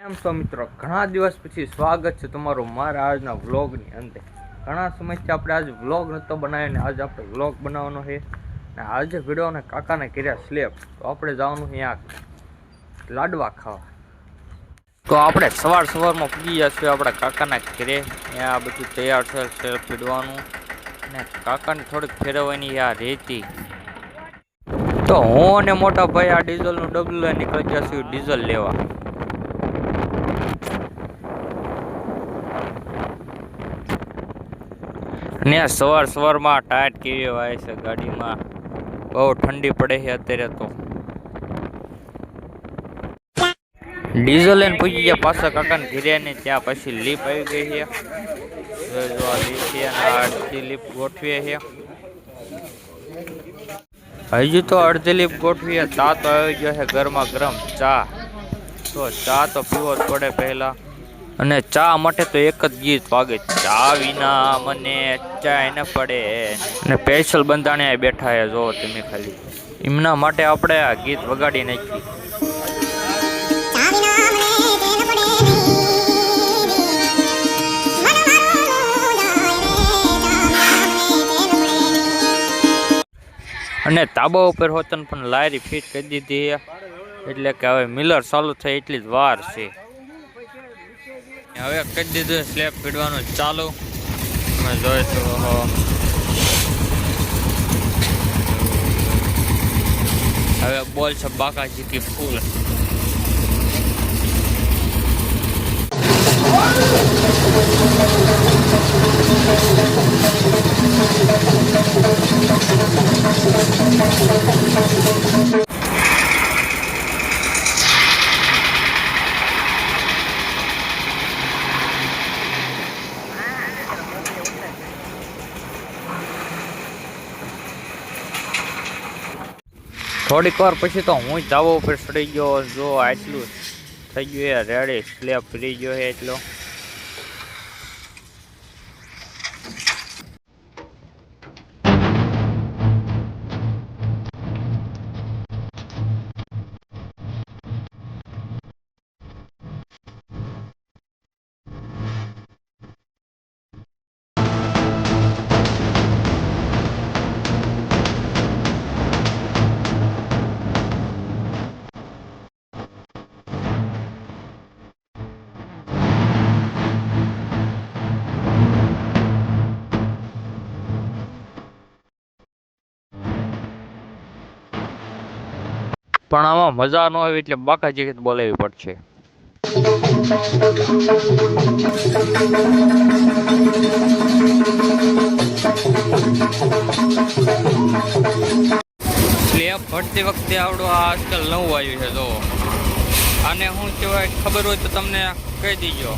કેમ છો મિત્રો? ઘણા દિવસ પછી સ્વાગત છે તમારું મારા આજના વ્લોગની અંદર. ઘણા સમયથી આપણે આજ વ્લોગ નહોતો બનાવ્યો ને આજે આપણે વ્લોગ બનાવવાનો છે. ને આજે વિડીયોને કાકાને કર્યા સ્લેપ, તો આપણે જવાનું ત્યાં લાડવા ખાવા. તો આપણે સવારમાં પૂગી જશું આપણા કાકાના ઘરે. ત્યાં બધું તૈયાર છે સ્લેપ પીડવાનું ને કાકાને થોડીક ફેરવવાની આ રેતી. તો હું અને મોટા ભાઈ આ ડીઝલનું ડબલું લઈને નીકળી જશું ડીઝલ લેવા. ને સવારમાં ટાયર કેવી હોય છે ગાડીમાં, બહુ ઠંડી પડે છે અત્યારે. તો ડીઝલ લઈને પૂછી ગયા પાછા કાકાને ઘીરે ને ત્યાં પછી લીપ આવી ગઈ છે. લીપ છે અને અડધી લીપ ગોઠવીએ છે. હજુ તો અડધી લીપ ગોઠવીએ. ચા તો આવી ગયો છે ગરમા ગરમ ચા. તો ચા તો પીવો જ પડે પહેલા. અને ચા માટે તો એક જ ગીત વાગે, ચા વિના મને ચાય ન પડે. અને સ્પેશિયલ બંધાણે બેઠા છે જો તમે ખાલી એમના માટે આપણે આ ગીત વગાડી નાખી. અને તાબા ઉપર હોતન પણ લારી ફિટ કરી દીધી, એટલે કે હવે મિલર ચાલુ થાય એટલી જ વાર છે. હવે કરી દીધું સ્લેબ પીડવાનું ચાલુ. તમે જોઈ તો હવે બોલ છે બાકાજી કી ફૂલ. થોડીક વાર પછી તો હું ધાબા ઉપર ચડી ગયો. જો આટલું થઈ ગયું રેડી, સ્લેબ ફરી ગયો છે એટલો. પણ આમાં મજા ન આવે એટલે બાકાજી બોલાવી પડશે. સ્લેબ ભરતી વખતે આવડું આજકાલ નવું આવ્યું છે. જો આને શું કહેવાય ખબર હોય તો તમને કહી દીજો.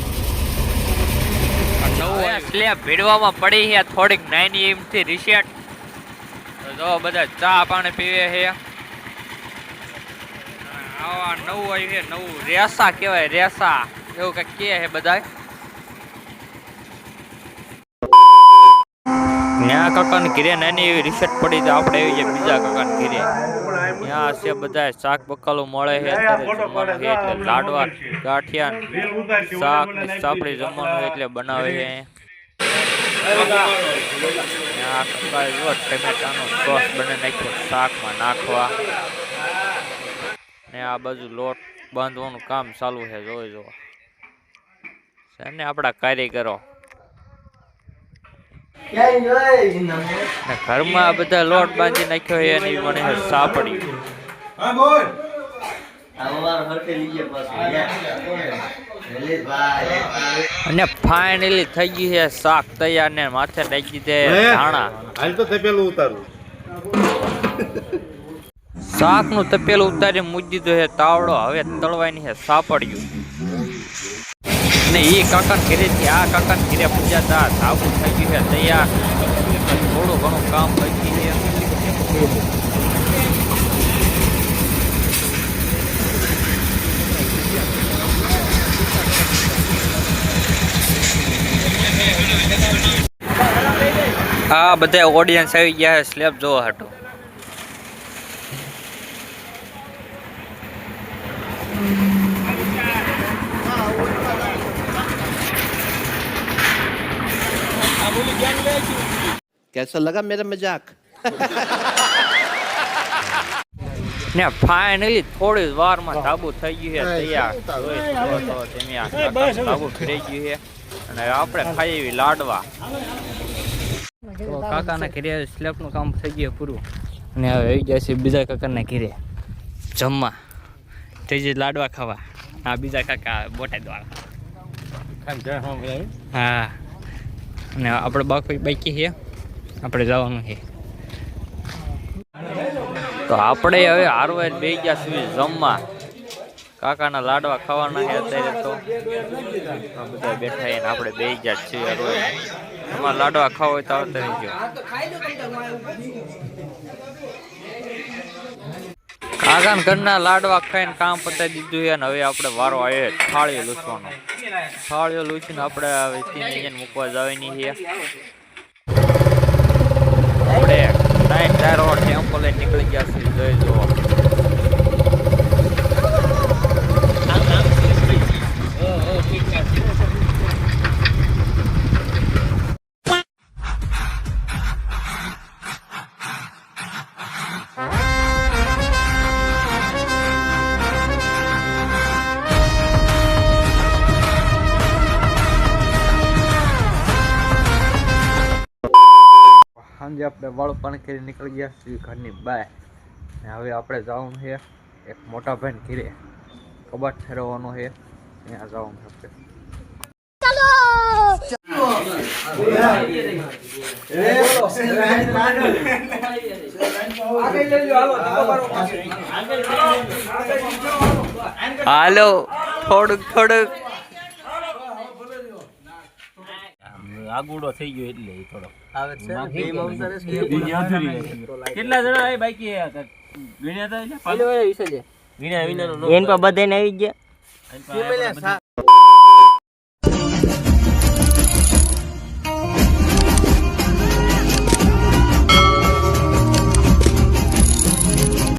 નવું સ્લેબ ભીડવામાં પડી છે થોડીક નાની એમથી રિસેટ. જો બધા ચા પાણી પીવે છે. આવા નવું આવ્યું છે, નવું રેસા કહેવાય, રેસા એવું કંઈક કહે છે બધા. ત્યાં કાકાને ઘીરે નાની એવી રિસેટ પડી તો આપણે આવી જાય બીજા કાકાને ઘીરે. ત્યાં છે બધા શાક બકાલું મળે છે અત્યારે જમવાનું છે, એટલે લાડવા ગાંઠિયા શાક ને સાપડી જમવાનું એટલે બનાવે છે. ત્યાં કાકા જો ટમેટાનો સોસ બને નાખ્યો શાકમાં નાખવા. ને આ બાજુ લોટ બાંધવાનું કામ ચાલુ છે. જોઈ જો ને આપણા કારીગરો ઘરમાં બધા લોટ બાંધી નાખ્યો છે એની મને સાપડી. અને ફાઇનલી થઈ ગઈ છે શાક તૈયાર ને માથે નાખી દીધે ધાણા. શાક નું તપેલું ઉતારી મૂકી દીધું છે તાવડો. હવે તળવાની છે સાપડ્યું. ને એ કાકાને ઘરેથી આ કાકાને ઘરે પૂજાતા ધાબુ થઈ ગયું છે તૈયાર. થોડું ઘણું કામ બાકી છે. આ બધા ઓડિયન્સ આવી ગયા છે સ્લેબ જોવા હાટું. कैसा लगा मेरा मजाक? ને ફાઇનલી થોડી જ વારમાં સાબુ થઈ ગયું છે તૈયાર. જોઈ શકો છો તમે આ કાકાનું સાબુ ફરાઈ ગયું છે અને આપણે ખાઈ એવી લાડવા. તો કાકાના ઘરે સ્લેબનું કામ થઈ ગયું પૂરું અને હવે આવી જાય છે બીજા કાકાના ઘરે જમવા. ત્રીજી લાડવા ખાવા. આ બીજા કાકા બોટાદ વાળા. હા અને આપણે બાકી છે આપણે જવાનું છે. તો આપણે હવે હારવા બે ગયા સુધી જમવા. કાકાના લાડવા ખાવાના છે અત્યારે. તો બધા બેઠા છે ને આપણે બે ગયા છીએ હારવા. તમારે લાડવા ખાવા હોય તો આવતા રહીજો. કાકાના ઘરના લાડવા ખાઈને કામ પતાવી દીધું છે અને હવે આપણે વારો આવે થાળીઓ લૂછવાનો. થાળીઓ લૂછીને આપણે હવે ત્યાં મૂકવા જવાની છે. આપણે 4 વાર ટેમ્પો લઈને નીકળી ગયા છીએ. જોઈ જુઓ. સાંજે આપણે વાળું પાણી કરી નીકળી ગયા છીએ ઘરની બહાર. ને હવે આપણે જવાનું છે એક મોટા ભાઈને ઘરે કબાટ ફેરવવાનો છે. ત્યાં જવાનું છે હાલો થોડુંક આગુડો થઈ ગયો એટલે થોડો કેટલા જણા બાકી ગણ્યા હતા? વિના બધાને આવી ગયા.